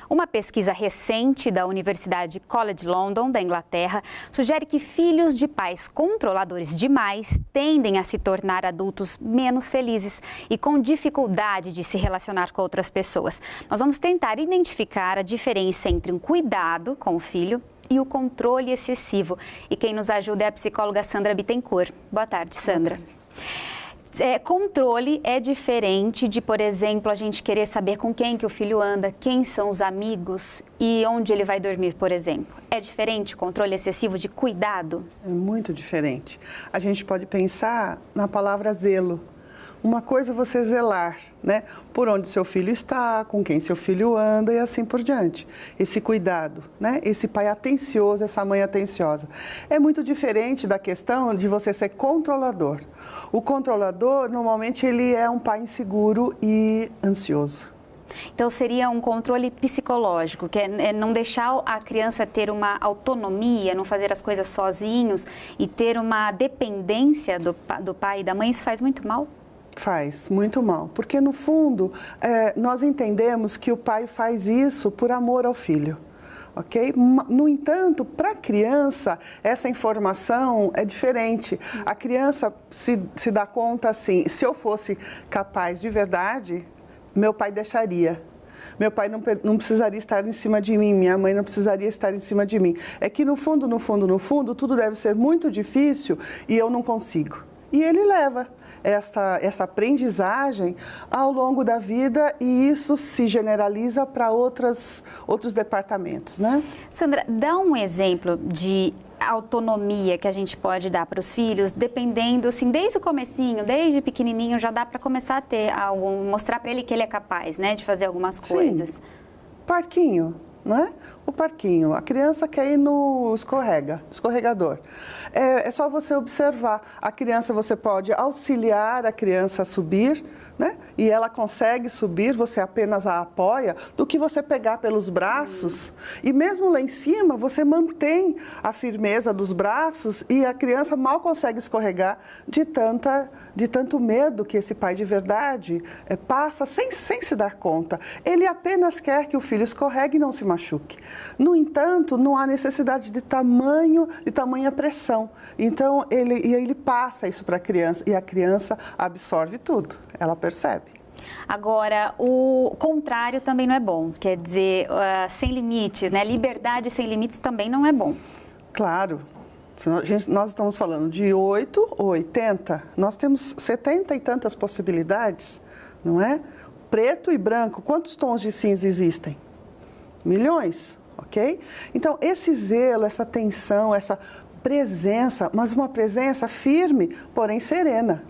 Uma pesquisa recente da Universidade College London, da Inglaterra, sugere que filhos de pais controladores demais tendem a se tornar adultos menos felizes e com dificuldade de se relacionar com outras pessoas. Nós vamos tentar identificar a diferença entre um cuidado com o filho e o controle excessivo. E quem nos ajuda é a psicóloga Sandra Bittencourt. Boa tarde, Sandra. Boa tarde. Controle é diferente de, por exemplo, a gente querer saber com quem que o filho anda, quem são os amigos e onde ele vai dormir, por exemplo. É diferente o controle excessivo de cuidado? É muito diferente. A gente pode pensar na palavra zelo. Uma coisa é você zelar, né? Por onde seu filho está, com quem seu filho anda e assim por diante. Esse cuidado, né? Esse pai atencioso, essa mãe atenciosa. É muito diferente da questão de você ser controlador. O controlador, normalmente, ele é um pai inseguro e ansioso. Então, seria um controle psicológico, que é não deixar a criança ter uma autonomia, não fazer as coisas sozinhos e ter uma dependência do pai e da mãe. Isso faz muito mal? Faz muito mal, porque no fundo nós entendemos que o pai faz isso por amor ao filho, ok? No entanto, para a criança, essa informação é diferente. A criança se dá conta assim, se eu fosse capaz de verdade, meu pai deixaria. Meu pai não precisaria estar em cima de mim, minha mãe não precisaria estar em cima de mim. É que no fundo, tudo deve ser muito difícil e eu não consigo. E ele leva essa aprendizagem ao longo da vida e isso se generaliza para outros departamentos, né? Sandra, dá um exemplo de autonomia que a gente pode dar para os filhos, dependendo, assim, desde o comecinho, desde pequenininho, já dá para começar a ter algo, mostrar para ele que ele é capaz, né, de fazer algumas coisas. Sim. Parquinho. Não é? O parquinho, a criança quer ir no escorregador. É só você observar. A criança, você pode auxiliar a criança a subir, né? E ela consegue subir, você apenas a apoia, do que você pegar pelos braços. E mesmo lá em cima, você mantém a firmeza dos braços e a criança mal consegue escorregar de tanto medo que esse pai de verdade passa sem se dar conta. Ele apenas quer que o filho escorregue e não se machuque. No entanto, não há necessidade de tamanha pressão. Então, ele passa isso para a criança e a criança absorve tudo, ela percebe. Agora, o contrário também não é bom, quer dizer, sem limites, né? Liberdade sem limites também não é bom. Claro. Nós estamos falando de 8 ou 80, nós temos 70 e tantas possibilidades, não é? Preto e branco, quantos tons de cinza existem? Milhões, ok? Então, esse zelo, essa atenção, essa presença, mas uma presença firme, porém serena.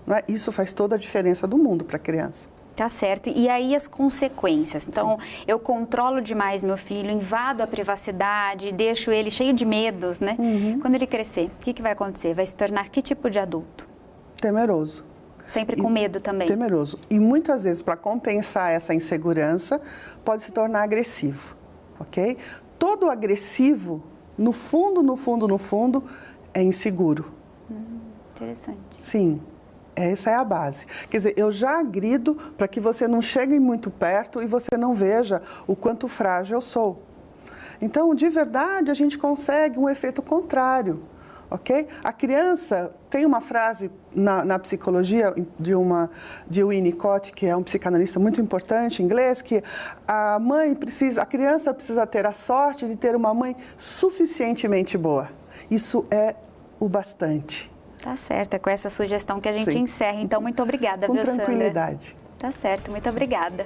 Não é? Isso faz toda a diferença do mundo para a criança. Tá certo. E aí as consequências? Então, eu controlo demais meu filho, invado a privacidade, deixo ele cheio de medos, né? Quando ele crescer, o que vai acontecer? Vai se tornar que tipo de adulto? Temeroso. Sempre com medo também. Temeroso. E muitas vezes, para compensar essa insegurança, pode se tornar agressivo, ok? Todo agressivo, no fundo, é inseguro. Interessante. Sim. Essa é a base. Quer dizer, eu já agrido para que você não chegue muito perto e você não veja o quanto frágil eu sou. Então, de verdade, a gente consegue um efeito contrário, ok? A criança, tem uma frase na psicologia de Winnicott, que é um psicanalista muito importante em inglês, que a criança precisa ter a sorte de ter uma mãe suficientemente boa. Isso é o bastante. Tá certo, é com essa sugestão que a gente encerra. Então, muito obrigada, viu, Sandra? Com tranquilidade. Tá certo, muito obrigada.